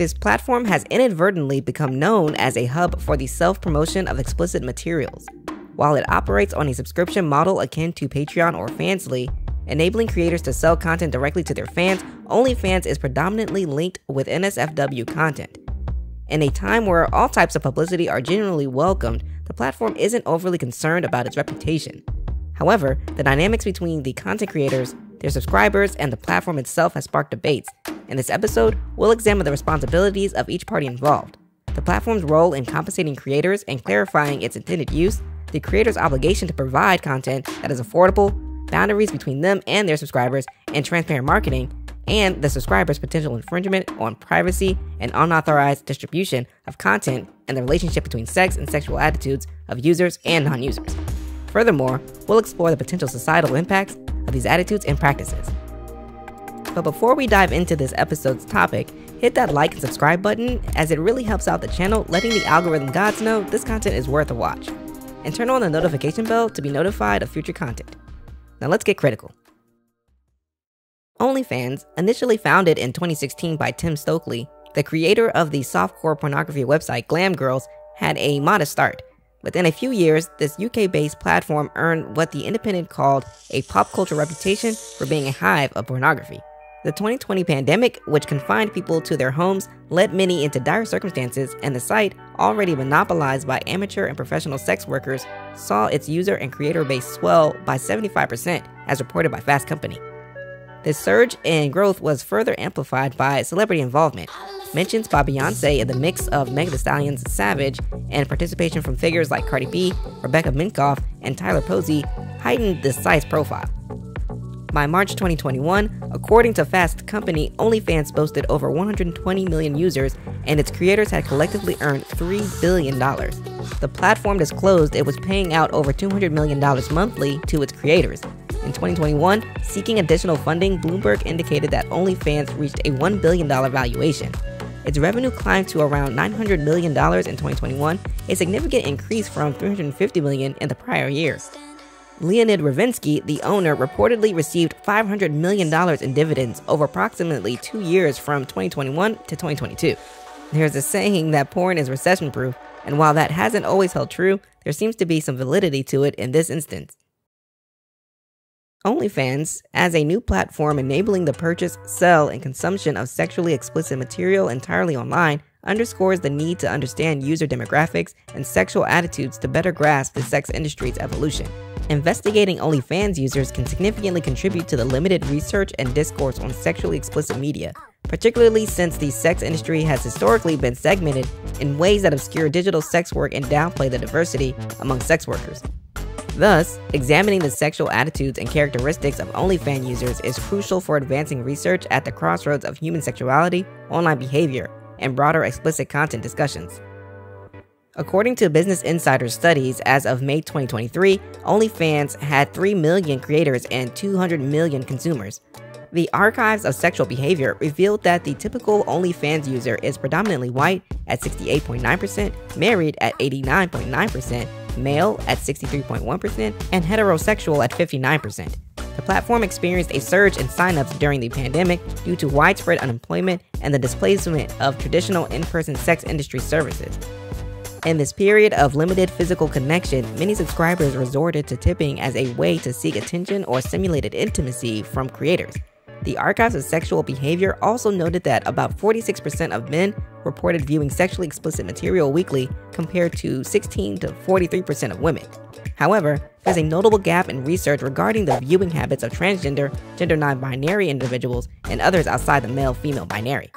This platform has inadvertently become known as a hub for the self-promotion of explicit materials. While it operates on a subscription model akin to Patreon or Fansly, enabling creators to sell content directly to their fans, OnlyFans is predominantly linked with NSFW content. In a time where all types of publicity are generally welcomed, the platform isn't overly concerned about its reputation. However, the dynamics between the content creators, their subscribers, and the platform itself has sparked debates. In this episode, we'll examine the responsibilities of each party involved, the platform's role in compensating creators and clarifying its intended use, the creator's obligation to provide content that is affordable, boundaries between them and their subscribers, and transparent marketing, and the subscriber's potential infringement on privacy and unauthorized distribution of content, and the relationship between sex and sexual attitudes of users and non-users. Furthermore, we'll explore the potential societal impacts of these attitudes and practices. But before we dive into this episode's topic, hit that like and subscribe button, as it really helps out the channel, letting the algorithm gods know this content is worth a watch. And turn on the notification bell to be notified of future content. Now let's get critical. OnlyFans, initially founded in 2016 by Tim Stokely, the creator of the softcore pornography website Glam Girls, had a modest start. Within a few years, this UK-based platform earned what The Independent called a pop culture reputation for being a hive of pornography. The 2020 pandemic, which confined people to their homes, led many into dire circumstances, and the site, already monopolized by amateur and professional sex workers, saw its user and creator base swell by 75%, as reported by Fast Company. This surge in growth was further amplified by celebrity involvement. Mentions by Beyonce in the mix of Megan Thee Stallion's Savage and participation from figures like Cardi B, Rebecca Minkoff, and Tyler Posey heightened the site's profile. By March 2021, according to Fast Company, OnlyFans boasted over 120 million users, and its creators had collectively earned $3 billion. The platform disclosed it was paying out over $200 million monthly to its creators. In 2021, seeking additional funding, Bloomberg indicated that OnlyFans reached a $1 billion valuation. Its revenue climbed to around $900 million in 2021, a significant increase from $350 million in the prior year. Leonid Ravinsky, the owner, reportedly received $500 million in dividends over approximately 2 years from 2021 to 2022. There's a saying that porn is recession-proof, and while that hasn't always held true, there seems to be some validity to it in this instance. OnlyFans, as a new platform enabling the purchase, sale, and consumption of sexually explicit material entirely online, underscores the need to understand user demographics and sexual attitudes to better grasp the sex industry's evolution. Investigating OnlyFans users can significantly contribute to the limited research and discourse on sexually explicit media, particularly since the sex industry has historically been segmented in ways that obscure digital sex work and downplay the diversity among sex workers. Thus, examining the sexual attitudes and characteristics of OnlyFans users is crucial for advancing research at the crossroads of human sexuality, online behavior, and broader explicit content discussions. According to Business Insider's studies, as of May 2023, OnlyFans had 3 million creators and 200 million consumers. The archives of sexual behavior revealed that the typical OnlyFans user is predominantly white at 68.9%, married at 89.9%, male at 63.1%, and heterosexual at 59%. The platform experienced a surge in signups during the pandemic due to widespread unemployment and the displacement of traditional in-person sex industry services. In this period of limited physical connection, many subscribers resorted to tipping as a way to seek attention or simulated intimacy from creators. The archives of sexual behavior also noted that about 46% of men reported viewing sexually explicit material weekly, compared to 16 to 43% of women. However, there's a notable gap in research regarding the viewing habits of transgender, gender non-binary individuals, and others outside the male-female binary.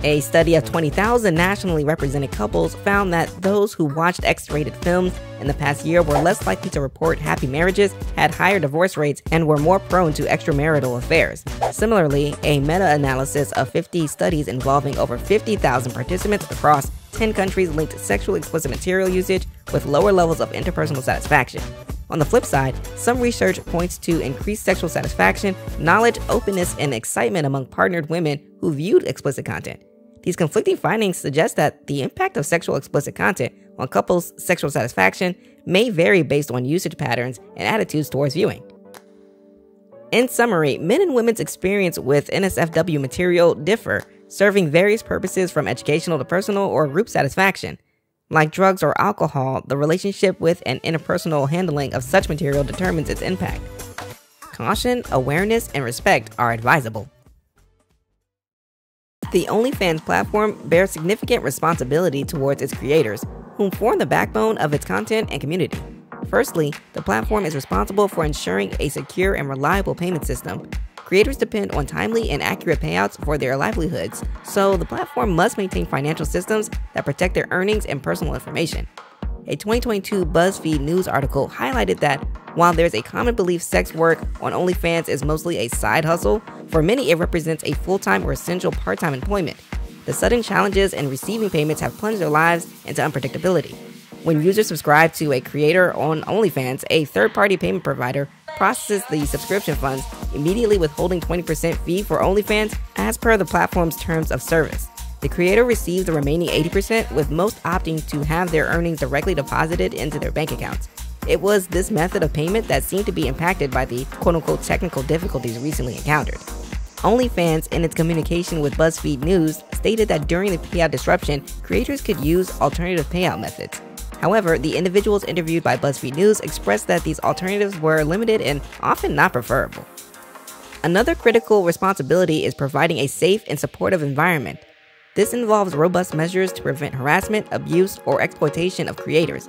A study of 20,000 nationally represented couples found that those who watched X-rated films in the past year were less likely to report happy marriages, had higher divorce rates, and were more prone to extramarital affairs. Similarly, a meta-analysis of 50 studies involving over 50,000 participants across 10 countries linked sexually explicit material usage with lower levels of interpersonal satisfaction. On the flip side, some research points to increased sexual satisfaction, knowledge, openness, and excitement among partnered women who viewed explicit content. These conflicting findings suggest that the impact of sexual explicit content on couples' sexual satisfaction may vary based on usage patterns and attitudes towards viewing. In summary, men and women's experience with NSFW material differ, serving various purposes from educational to personal or group satisfaction. Like drugs or alcohol, the relationship with and interpersonal handling of such material determines its impact. Caution, awareness, and respect are advisable. The OnlyFans platform bears significant responsibility towards its creators, whom form the backbone of its content and community. Firstly, the platform is responsible for ensuring a secure and reliable payment system. Creators depend on timely and accurate payouts for their livelihoods, so the platform must maintain financial systems that protect their earnings and personal information. A 2022 BuzzFeed News article highlighted that while there's a common belief sex work on OnlyFans is mostly a side hustle, for many it represents a full-time or essential part-time employment. The sudden challenges in receiving payments have plunged their lives into unpredictability. When users subscribe to a creator on OnlyFans, a third-party payment provider processes the subscription funds, immediately withholding 20% fee for OnlyFans as per the platform's terms of service. The creator receives the remaining 80%, with most opting to have their earnings directly deposited into their bank accounts. It was this method of payment that seemed to be impacted by the quote-unquote technical difficulties recently encountered. OnlyFans, in its communication with BuzzFeed News, stated that during the payout disruption, creators could use alternative payout methods. However, the individuals interviewed by BuzzFeed News expressed that these alternatives were limited and often not preferable. Another critical responsibility is providing a safe and supportive environment. This involves robust measures to prevent harassment, abuse, or exploitation of creators.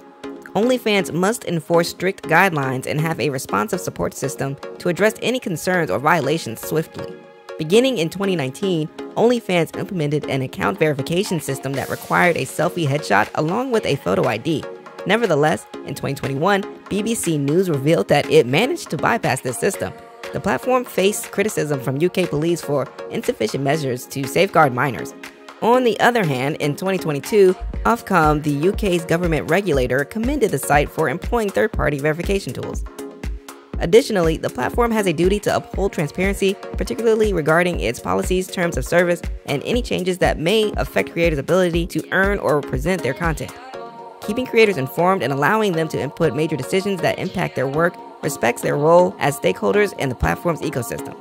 OnlyFans must enforce strict guidelines and have a responsive support system to address any concerns or violations swiftly. Beginning in 2019, OnlyFans implemented an account verification system that required a selfie headshot along with a photo ID. Nevertheless, in 2021, BBC News revealed that it managed to bypass this system. The platform faced criticism from UK police for insufficient measures to safeguard minors. On the other hand, in 2022, Ofcom, the UK's government regulator, commended the site for employing third-party verification tools. Additionally, the platform has a duty to uphold transparency, particularly regarding its policies, terms of service, and any changes that may affect creators' ability to earn or present their content. Keeping creators informed and allowing them to input major decisions that impact their work respects their role as stakeholders in the platform's ecosystem.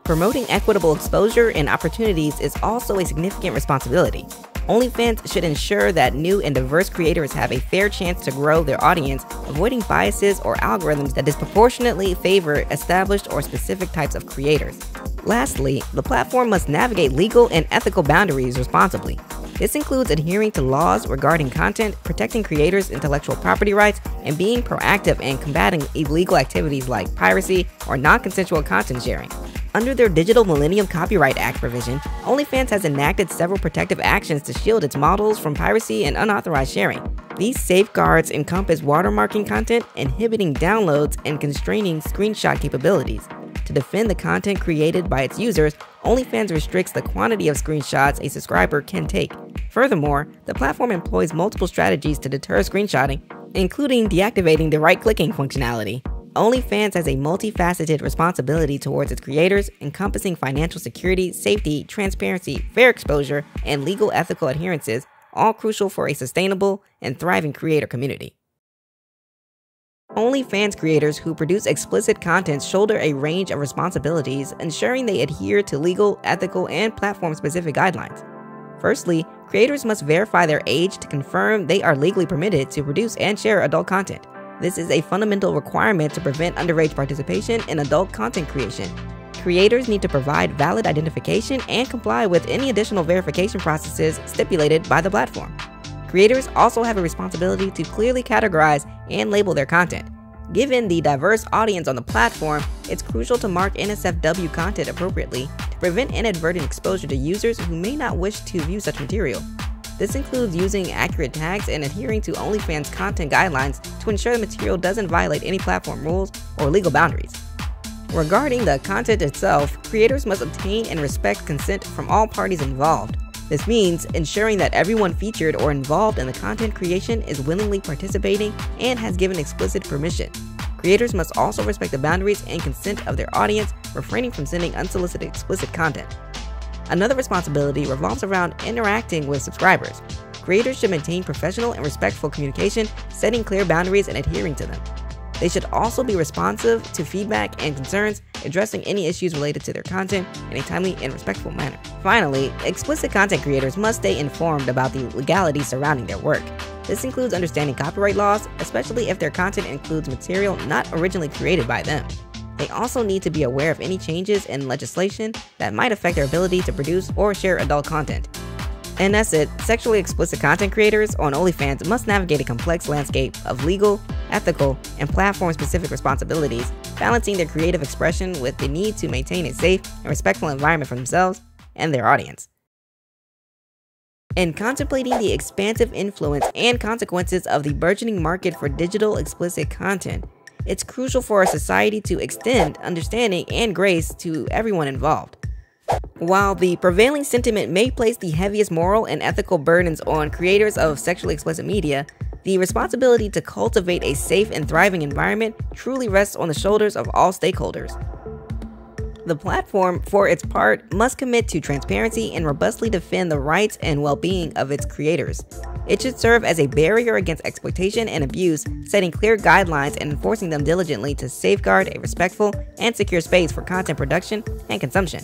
Promoting equitable exposure and opportunities is also a significant responsibility. OnlyFans should ensure that new and diverse creators have a fair chance to grow their audience, avoiding biases or algorithms that disproportionately favor established or specific types of creators. Lastly, the platform must navigate legal and ethical boundaries responsibly. This includes adhering to laws regarding content, protecting creators' intellectual property rights, and being proactive in combating illegal activities like piracy or non-consensual content sharing. Under their Digital Millennium Copyright Act provision, OnlyFans has enacted several protective actions to shield its models from piracy and unauthorized sharing. These safeguards encompass watermarking content, inhibiting downloads, and constraining screenshot capabilities. To defend the content created by its users, OnlyFans restricts the quantity of screenshots a subscriber can take. Furthermore, the platform employs multiple strategies to deter screenshotting, including deactivating the right-clicking functionality. OnlyFans has a multifaceted responsibility towards its creators, encompassing financial security, safety, transparency, fair exposure, and legal ethical adherences, all crucial for a sustainable and thriving creator community. OnlyFans creators who produce explicit content shoulder a range of responsibilities, ensuring they adhere to legal, ethical, and platform-specific guidelines. Firstly, creators must verify their age to confirm they are legally permitted to produce and share adult content. This is a fundamental requirement to prevent underage participation in adult content creation. Creators need to provide valid identification and comply with any additional verification processes stipulated by the platform. Creators also have a responsibility to clearly categorize and label their content. Given the diverse audience on the platform, it's crucial to mark NSFW content appropriately to prevent inadvertent exposure to users who may not wish to view such material. This includes using accurate tags and adhering to OnlyFans content guidelines to ensure the material doesn't violate any platform rules or legal boundaries. Regarding the content itself, creators must obtain and respect consent from all parties involved. This means ensuring that everyone featured or involved in the content creation is willingly participating and has given explicit permission. Creators must also respect the boundaries and consent of their audience, refraining from sending unsolicited explicit content. Another responsibility revolves around interacting with subscribers. Creators should maintain professional and respectful communication, setting clear boundaries and adhering to them. They should also be responsive to feedback and concerns, addressing any issues related to their content in a timely and respectful manner. Finally, explicit content creators must stay informed about the legalities surrounding their work. This includes understanding copyright laws, especially if their content includes material not originally created by them. They also need to be aware of any changes in legislation that might affect their ability to produce or share adult content. In essence, sexually explicit content creators on OnlyFans must navigate a complex landscape of legal, ethical, and platform-specific responsibilities, balancing their creative expression with the need to maintain a safe and respectful environment for themselves and their audience. In contemplating the expansive influence and consequences of the burgeoning market for digital explicit content, it's crucial for our society to extend understanding and grace to everyone involved. While the prevailing sentiment may place the heaviest moral and ethical burdens on creators of sexually explicit media, the responsibility to cultivate a safe and thriving environment truly rests on the shoulders of all stakeholders. The platform, for its part, must commit to transparency and robustly defend the rights and well-being of its creators. It should serve as a barrier against exploitation and abuse, setting clear guidelines and enforcing them diligently to safeguard a respectful and secure space for content production and consumption.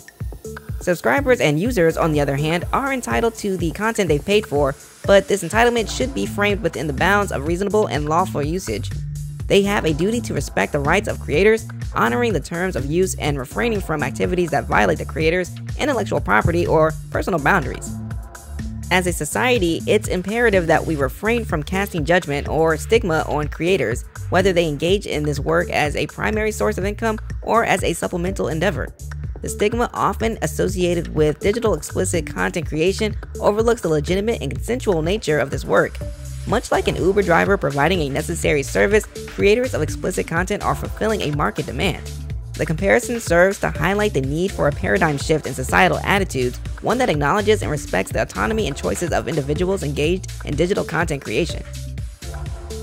Subscribers and users, on the other hand, are entitled to the content they've paid for, but this entitlement should be framed within the bounds of reasonable and lawful usage. They have a duty to respect the rights of creators, honoring the terms of use and refraining from activities that violate the creator's intellectual property or personal boundaries. As a society, it's imperative that we refrain from casting judgment or stigma on creators, whether they engage in this work as a primary source of income or as a supplemental endeavor. The stigma often associated with digital explicit content creation overlooks the legitimate and consensual nature of this work. Much like an Uber driver providing a necessary service, creators of explicit content are fulfilling a market demand. The comparison serves to highlight the need for a paradigm shift in societal attitudes, one that acknowledges and respects the autonomy and choices of individuals engaged in digital content creation.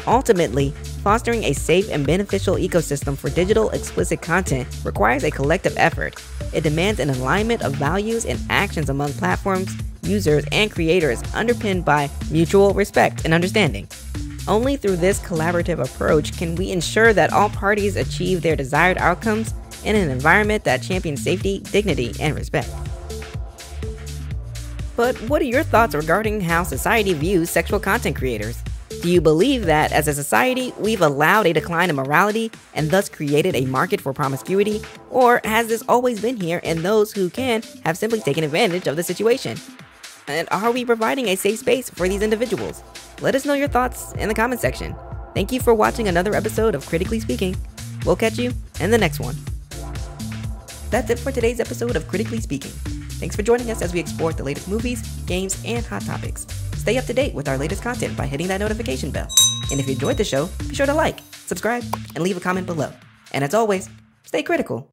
Ultimately, fostering a safe and beneficial ecosystem for digital explicit content requires a collective effort. It demands an alignment of values and actions among platforms, users, and creators underpinned by mutual respect and understanding. Only through this collaborative approach can we ensure that all parties achieve their desired outcomes in an environment that champions safety, dignity, and respect. But what are your thoughts regarding how society views sexual content creators? Do you believe that as a society, we've allowed a decline in morality and thus created a market for promiscuity? Or has this always been here and those who can have simply taken advantage of the situation? And are we providing a safe space for these individuals? Let us know your thoughts in the comment section. Thank you for watching another episode of Critically Speaking. We'll catch you in the next one. That's it for today's episode of Critically Speaking. Thanks for joining us as we explore the latest movies, games, and hot topics. Stay up to date with our latest content by hitting that notification bell. And if you enjoyed the show, be sure to like, subscribe, and leave a comment below. And as always, stay critical.